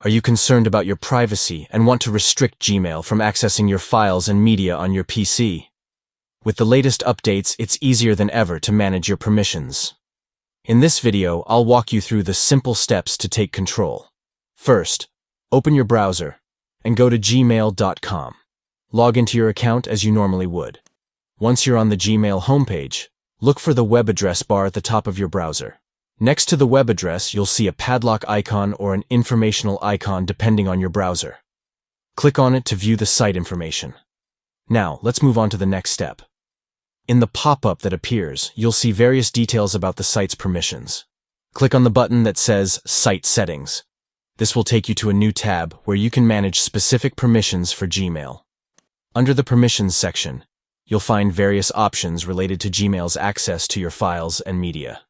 Are you concerned about your privacy and want to restrict Gmail from accessing your files and media on your PC? With the latest updates, it's easier than ever to manage your permissions. In this video, I'll walk you through the simple steps to take control. First, open your browser and go to gmail.com. Log into your account as you normally would. Once you're on the Gmail homepage, look for the web address bar at the top of your browser. Next to the web address, you'll see a padlock icon or an informational icon depending on your browser. Click on it to view the site information. Now, let's move on to the next step. In the pop-up that appears, you'll see various details about the site's permissions. Click on the button that says Site Settings. This will take you to a new tab where you can manage specific permissions for Gmail. Under the Permissions section, you'll find various options related to Gmail's access to your files and media.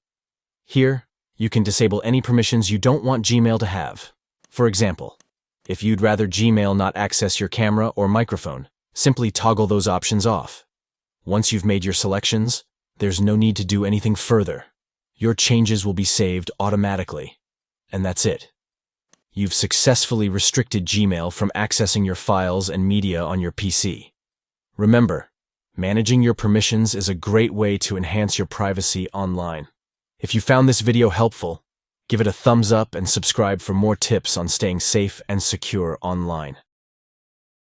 Here, you can disable any permissions you don't want Gmail to have. For example, if you'd rather Gmail not access your camera or microphone, simply toggle those options off. Once you've made your selections, there's no need to do anything further. Your changes will be saved automatically. And that's it. You've successfully restricted Gmail from accessing your files and media on your PC. Remember, managing your permissions is a great way to enhance your privacy online. If you found this video helpful, give it a thumbs up and subscribe for more tips on staying safe and secure online.